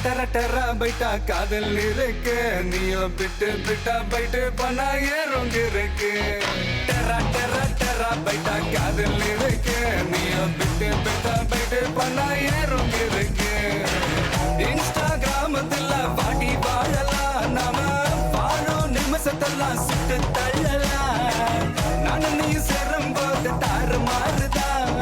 டர டர பைட்டா காதல் இருக்கு நீயோ பிட்டு பிட்டா பைட்டு பண்ணா ஏறும் இருக்கு டர டர டர பைட்டா காதல் இருக்கு நீயோ பிட்டு பிட்டா பைட்டு பண்ணா ஏறும் இருக்கு இன்ஸ்டாகிராமத்துல பாடி வாழலாம் நாம வாழும் நிமிஷத்தெல்லாம் சுட்டு தள்ளலாம் நானும் நீயும் சேரும் போது தாறு மாறுதான்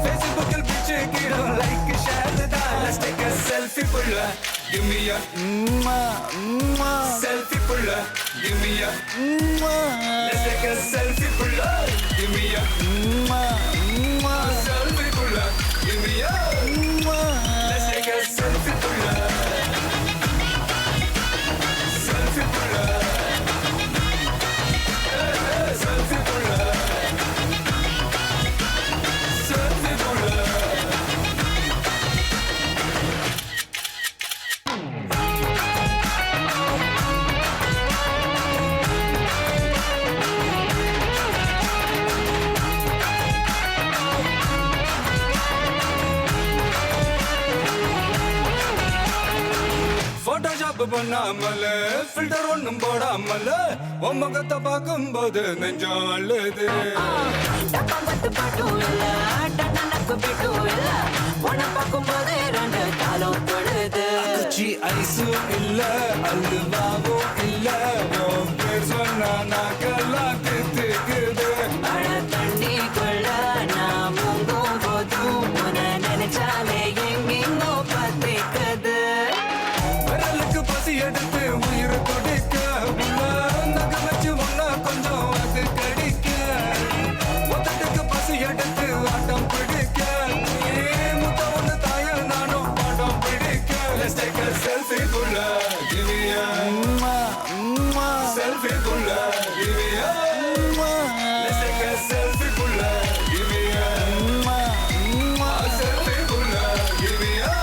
ஃபேஸ்புக்கில் பிச்சு கீழும் லைக் ஷேர் தான் Let's take a selfie pulla give me a selfie pulla give me a Let's take a selfie pulla give me a selfie pulla give me a Let's take a selfie pulla selfie pulla selfie pulla selfie pulla Photoshop பண்ணாமல filter ஒண்ணும் போடாமல உன் முகத்தை பார்க்கும்போது நெஞ்சம் அழுது டப்பாம்பட்டு பாட்டும் இல்ல டன்னக்கு பிட்டும் இல்ல உன்னை பார்க்கும்போது ரெண்டு காலம் தொழுது குச்சி ஐஸும் இல்ல அல்வாவும் இல்ல உன் பேர் சொன்னா நாக்கெல்லாம் தித்துக்குது மழை தண்ணிக்குள்ள நான் முங்கும் போதும் உன்னை நினைச்சாலே எங்கெங்கோ பத்திக்குது விரலுக்கு பசி எடுத்து உயிர் கொடுக்க நக வச்சு ஒன்னா கொஞ்சம் அது கடிக்க மொத்தத்துக்கு பசி எடுத்து ஆட்டம் பிடிக்க முத்த ஒண்ணு தாய நானும் பாடம் பிடிக்க Let's take a selfie pulla give me a selfie pulla give me a Let's take a selfie pulla give me a selfie pulla give me a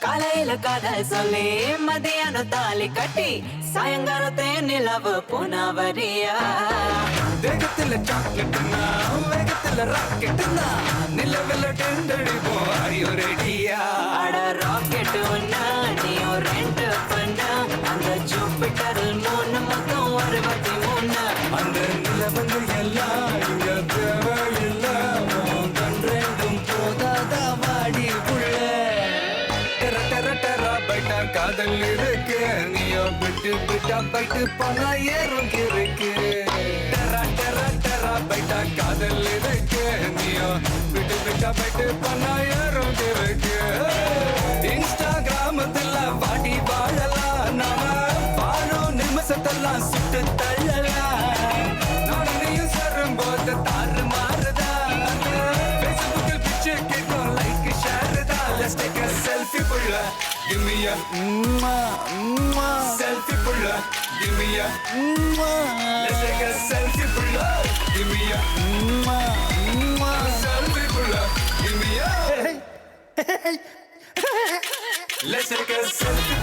காலையில காதல் சொல்லி மதியானம் தாலி கட்டி சாயங்காலத்தே நிலவு புனவரியா வேகத்துல சாக்லேட்னா வேகத்துல ராக்கெட்னா நிலவில் டெண்டடிப்போம் ஐயோ ரெடியா அட ராக்கெட் ஒண்ணா நீயும் ரெண்டு பண்ண அந்த ஜூபிட்டரில் 3 மொத்தம் 63 அந்த நிலவங்க எல்லாம் இங்க தேவையில்லை உன் கண் ரெண்டும் போதாதா வாடி புள்ள டர டர டர பைட்டா காதல் இருக்கு நீயோ விட்டு விட்டா பைட்டு பண்ணா ஏறும் இருக்கு டர டர டர பைட்டா காதல் இருக்கு நீயோ விட்டு விட்டா பைட்டு பண்ணா ஏறும் இருக்கு இன்ஸ்டாகிராமத்துல வாடி வாழலாம் நாம வாழும் நிமிஷத்தெல்லாம் சுட்டு தள்ளலாம் நானும் நீயும் சேரும் போது தாறு மாறுதா ஃபேஸ்புக்கில் பிச்சு கேட்கும் லைக் ஷேர் தான் Let's take a selfie pulla give me a selfie pulla give me a Let's take a selfie pulla give me a selfie pulla give me a Let's take a selfie